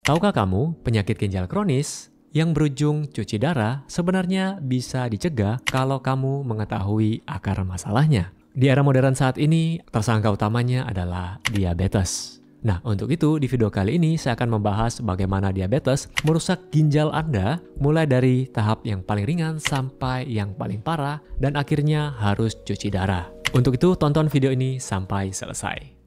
Tahukah kamu, penyakit ginjal kronis yang berujung cuci darah sebenarnya bisa dicegah kalau kamu mengetahui akar masalahnya. Di era modern saat ini, tersangka utamanya adalah diabetes. Nah, untuk itu di video kali ini saya akan membahas bagaimana diabetes merusak ginjal Anda mulai dari tahap yang paling ringan sampai yang paling parah dan akhirnya harus cuci darah. Untuk itu tonton video ini sampai selesai.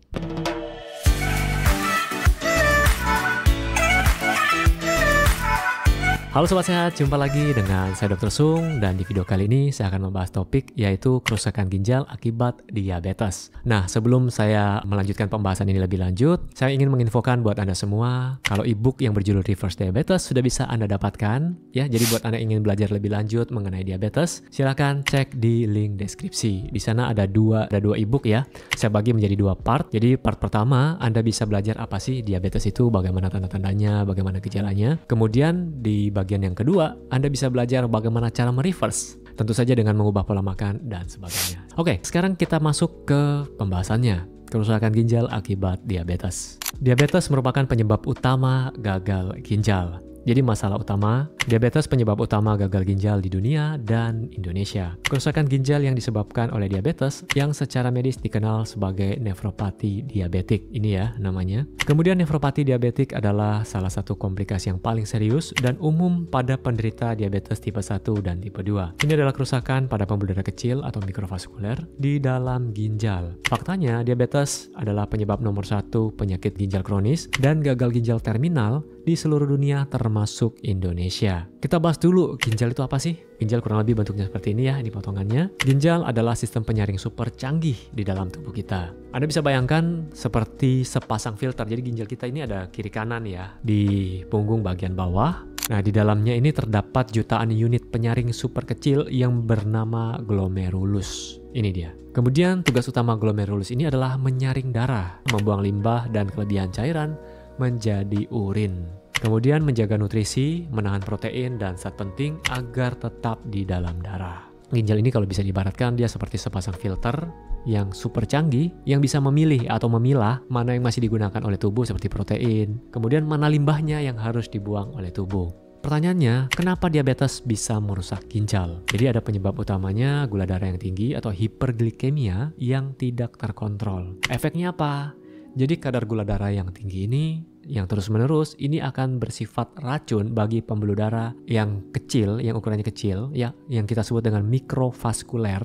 Halo Sobat Sehat, jumpa lagi dengan saya Dr. Sung dan di video kali ini saya akan membahas topik yaitu kerusakan ginjal akibat diabetes. Nah, sebelum saya melanjutkan pembahasan ini lebih lanjut, saya ingin menginfokan buat Anda semua kalau ebook yang berjudul Reverse Diabetes sudah bisa Anda dapatkan ya. Jadi buat Anda yang ingin belajar lebih lanjut mengenai diabetes, silakan cek di link deskripsi. Di sana ada dua ebook ya. Saya bagi menjadi dua part. Jadi part pertama Anda bisa belajar apa sih diabetes itu, bagaimana tanda-tandanya, bagaimana gejalanya. Kemudian di bagian yang kedua, Anda bisa belajar bagaimana cara mereverse. Tentu saja dengan mengubah pola makan dan sebagainya. Oke, sekarang kita masuk ke pembahasannya. Kerusakan ginjal akibat diabetes. Diabetes merupakan penyebab utama gagal ginjal. Jadi masalah utama, diabetes penyebab utama gagal ginjal di dunia dan Indonesia. Kerusakan ginjal yang disebabkan oleh diabetes yang secara medis dikenal sebagai nefropati diabetik. Ini ya namanya. Kemudian nefropati diabetik adalah salah satu komplikasi yang paling serius dan umum pada penderita diabetes tipe 1 dan tipe 2. Ini adalah kerusakan pada pembuluh darah kecil atau mikrovaskuler di dalam ginjal. Faktanya, diabetes adalah penyebab nomor 1 penyakit ginjal kronis dan gagal ginjal terminal di seluruh dunia termasuk Indonesia. Kita bahas dulu ginjal itu apa sih? Ginjal kurang lebih bentuknya seperti ini ya, ini potongannya. Ginjal adalah sistem penyaring super canggih di dalam tubuh kita. Anda bisa bayangkan seperti sepasang filter. Jadi ginjal kita ini ada kiri kanan ya, di punggung bagian bawah. Nah, di dalamnya ini terdapat jutaan unit penyaring super kecil yang bernama glomerulus. Ini dia. Kemudian tugas utama glomerulus ini adalah menyaring darah, membuang limbah dan kelebihan cairan menjadi urin. Kemudian menjaga nutrisi, menahan protein dan zat penting agar tetap di dalam darah. Ginjal ini kalau bisa diibaratkan dia seperti sepasang filter yang super canggih yang bisa memilih atau memilah mana yang masih digunakan oleh tubuh seperti protein, kemudian mana limbahnya yang harus dibuang oleh tubuh. Pertanyaannya, kenapa diabetes bisa merusak ginjal? Jadi ada penyebab utamanya gula darah yang tinggi atau hiperglikemia yang tidak terkontrol. Efeknya apa? Jadi kadar gula darah yang tinggi ini yang terus-menerus ini akan bersifat racun bagi pembuluh darah yang kecil, yang ukurannya kecil, ya, yang kita sebut dengan mikrovaskuler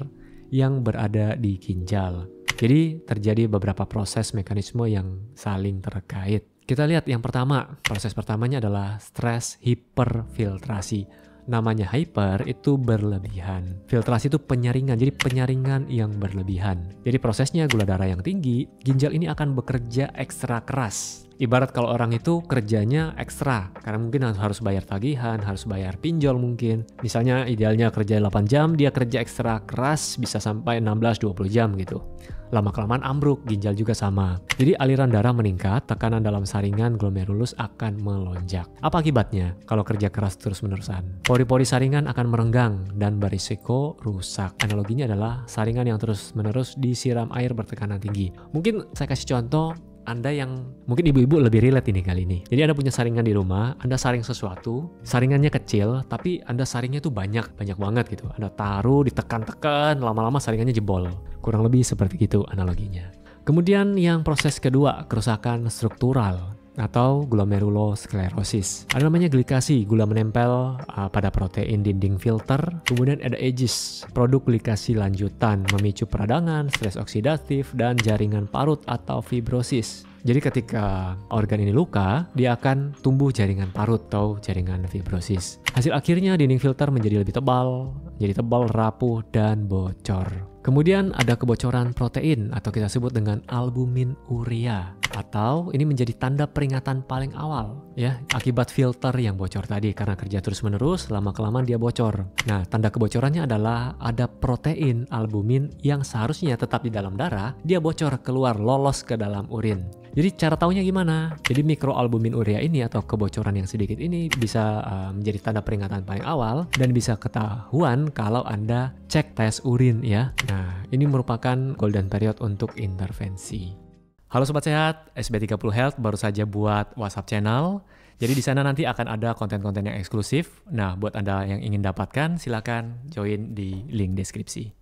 yang berada di ginjal. Jadi terjadi beberapa proses mekanisme yang saling terkait. Kita lihat yang pertama, proses pertamanya adalah stres hiperfiltrasi. Namanya hyper itu berlebihan. Filtrasi itu penyaringan, jadi penyaringan yang berlebihan. Jadi prosesnya gula darah yang tinggi, ginjal ini akan bekerja ekstra keras. Ibarat kalau orang itu kerjanya ekstra, karena mungkin harus bayar tagihan, harus bayar pinjol mungkin. Misalnya idealnya kerja 8 jam, dia kerja ekstra keras bisa sampai 16-20 jam gitu. Lama-kelamaan ambruk, ginjal juga sama. Jadi aliran darah meningkat, tekanan dalam saringan glomerulus akan melonjak. Apa akibatnya kalau kerja keras terus-menerusan? Pori-pori saringan akan merenggang dan berisiko rusak. Analoginya adalah saringan yang terus-menerus disiram air bertekanan tinggi. Mungkin saya kasih contoh, Anda yang mungkin ibu-ibu lebih relate ini kali ini. Jadi Anda punya saringan di rumah, Anda saring sesuatu, saringannya kecil, tapi Anda saringnya tuh banyak banget gitu. Anda taruh, ditekan-tekan, lama-lama saringannya jebol. Kurang lebih seperti itu analoginya. Kemudian yang proses kedua, kerusakan struktural atau glomerulosklerosis. Ada namanya glikasi, gula menempel pada protein dinding filter. Kemudian ada edges, produk glikasi lanjutan memicu peradangan, stres oksidatif, dan jaringan parut atau fibrosis. Jadi ketika organ ini luka, dia akan tumbuh jaringan parut atau jaringan fibrosis. Hasil akhirnya dinding filter menjadi lebih tebal, rapuh, dan bocor. Kemudian ada kebocoran protein atau kita sebut dengan albumin urea. Atau ini menjadi tanda peringatan paling awal ya akibat filter yang bocor tadi karena kerja terus-menerus lama-kelamaan dia bocor. Nah, tanda kebocorannya adalah ada protein albumin yang seharusnya tetap di dalam darah, dia bocor keluar lolos ke dalam urin. Jadi cara taunya gimana? Jadi mikroalbumin urea ini atau kebocoran yang sedikit ini bisa menjadi tanda peringatan paling awal dan bisa ketahuan kalau Anda cek tes urin ya. Nah, ini merupakan golden period untuk intervensi. Halo Sobat Sehat, SB30 Health baru saja buat WhatsApp channel. Jadi di sana nanti akan ada konten-konten yang eksklusif. Nah, buat Anda yang ingin dapatkan, silakan join di link deskripsi.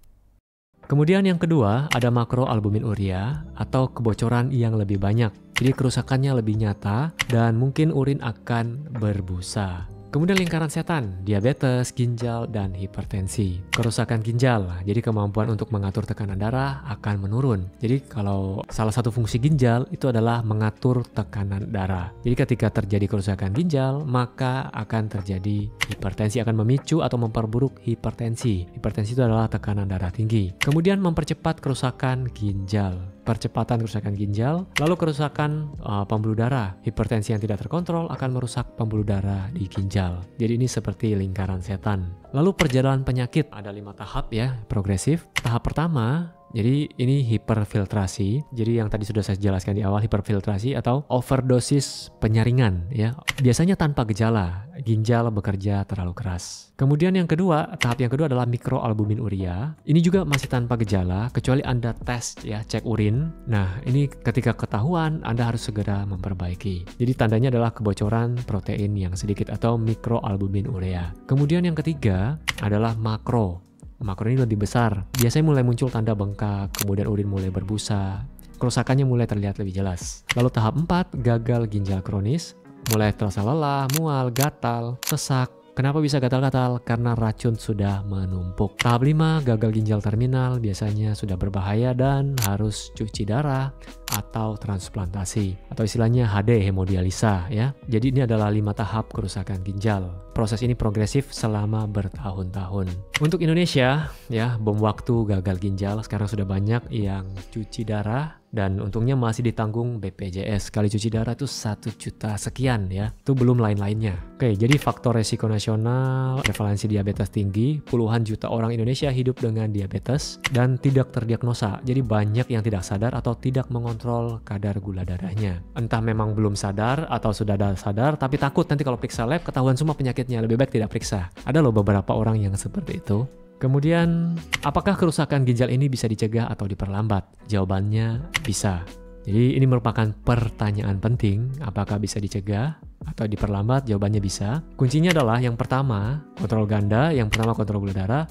Kemudian yang kedua, ada makroalbuminuria atau kebocoran yang lebih banyak. Jadi kerusakannya lebih nyata dan mungkin urin akan berbusa. Kemudian lingkaran setan, diabetes, ginjal, dan hipertensi. Kerusakan ginjal, jadi kemampuan untuk mengatur tekanan darah akan menurun. Jadi kalau salah satu fungsi ginjal itu adalah mengatur tekanan darah. Jadi ketika terjadi kerusakan ginjal, maka akan terjadi hipertensi, akan memicu atau memperburuk hipertensi. Hipertensi itu adalah tekanan darah tinggi. Kemudian mempercepat kerusakan ginjal. Percepatan kerusakan ginjal, lalu kerusakan pembuluh darah. Hipertensi yang tidak terkontrol akan merusak pembuluh darah di ginjal. Jadi ini seperti lingkaran setan. Lalu perjalanan penyakit, ada 5 tahap ya, progresif. Tahap pertama, jadi ini hiperfiltrasi. Jadi yang tadi sudah saya jelaskan di awal, hiperfiltrasi atau overdosis penyaringan ya. Biasanya tanpa gejala, ginjal bekerja terlalu keras. Kemudian yang kedua, tahap yang kedua adalah mikroalbuminuria. Ini juga masih tanpa gejala kecuali Anda tes ya, cek urin. Nah, ini ketika ketahuan Anda harus segera memperbaiki. Jadi tandanya adalah kebocoran protein yang sedikit atau mikroalbuminuria. Kemudian yang ketiga adalah makro. Makro ini lebih besar. Biasanya mulai muncul tanda bengkak, kemudian urin mulai berbusa. Kerusakannya mulai terlihat lebih jelas. Lalu tahap 4, gagal ginjal kronis. Mulai terasa lelah, mual, gatal, sesak. Kenapa bisa gatal-gatal? Karena racun sudah menumpuk. Tahap 5, gagal ginjal terminal, biasanya sudah berbahaya dan harus cuci darah atau transplantasi. Atau istilahnya HD, hemodialisa ya. Jadi ini adalah 5 tahap kerusakan ginjal. Proses ini progresif selama bertahun-tahun. Untuk Indonesia ya, bom waktu gagal ginjal sekarang sudah banyak yang cuci darah. Dan untungnya masih ditanggung BPJS. Sekali cuci darah itu 1 juta sekian ya. Itu belum lain-lainnya. Oke, jadi faktor resiko nasional, prevalensi diabetes tinggi, puluhan juta orang Indonesia hidup dengan diabetes dan tidak terdiagnosa. Jadi banyak yang tidak sadar atau tidak mengontrol kadar gula darahnya. Entah memang belum sadar atau sudah sadar tapi takut nanti kalau periksa lab ketahuan semua penyakitnya. Lebih baik tidak periksa. Ada loh beberapa orang yang seperti itu. Kemudian, apakah kerusakan ginjal ini bisa dicegah atau diperlambat? Jawabannya bisa. Jadi ini merupakan pertanyaan penting, apakah bisa dicegah atau diperlambat? Jawabannya bisa. Kuncinya adalah yang pertama, kontrol ganda, yang pertama kontrol gula darah,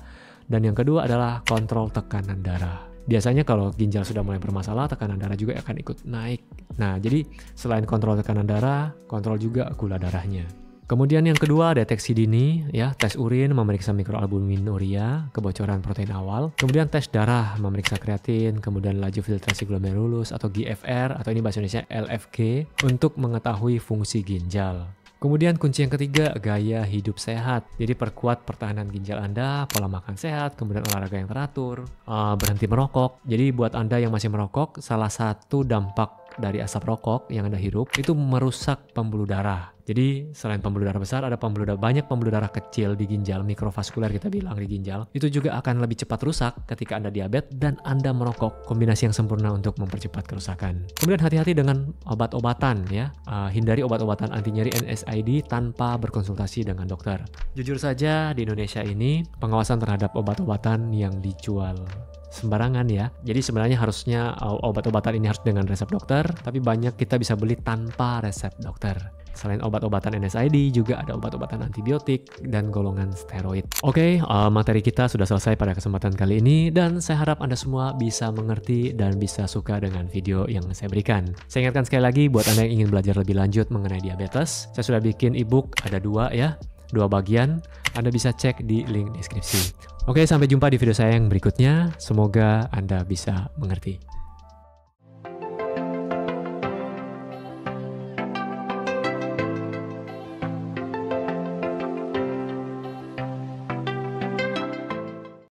dan yang kedua adalah kontrol tekanan darah. Biasanya kalau ginjal sudah mulai bermasalah, tekanan darah juga akan ikut naik. Nah, jadi selain kontrol tekanan darah, kontrol juga gula darahnya. Kemudian yang kedua, deteksi dini ya, tes urin memeriksa mikroalbuminuria, kebocoran protein awal. Kemudian tes darah memeriksa kreatin, kemudian laju filtrasi glomerulus atau GFR atau ini bahasa Indonesia LFG untuk mengetahui fungsi ginjal. Kemudian kunci yang ketiga, gaya hidup sehat. Jadi perkuat pertahanan ginjal Anda, pola makan sehat, kemudian olahraga yang teratur, berhenti merokok. Jadi buat Anda yang masih merokok, salah satu dampak dari asap rokok yang Anda hirup itu merusak pembuluh darah. Jadi selain pembuluh darah besar, ada banyak pembuluh darah kecil di ginjal, mikrovaskuler kita bilang di ginjal. Itu juga akan lebih cepat rusak ketika Anda diabetes dan Anda merokok. Kombinasi yang sempurna untuk mempercepat kerusakan. Kemudian hati-hati dengan obat-obatan ya. Hindari obat-obatan anti nyeri NSAID tanpa berkonsultasi dengan dokter. Jujur saja di Indonesia ini pengawasan terhadap obat-obatan yang dijual sembarangan ya. Jadi sebenarnya harusnya obat-obatan ini harus dengan resep dokter, tapi banyak kita bisa beli tanpa resep dokter. Selain obat-obatan NSAID, juga ada obat-obatan antibiotik dan golongan steroid. Oke, materi kita sudah selesai pada kesempatan kali ini, dan saya harap Anda semua bisa mengerti dan bisa suka dengan video yang saya berikan. Saya ingatkan sekali lagi, buat Anda yang ingin belajar lebih lanjut mengenai diabetes, saya sudah bikin ebook, ada 2 ya, 2 bagian. Anda bisa cek di link deskripsi. Oke, sampai jumpa di video saya yang berikutnya. Semoga Anda bisa mengerti.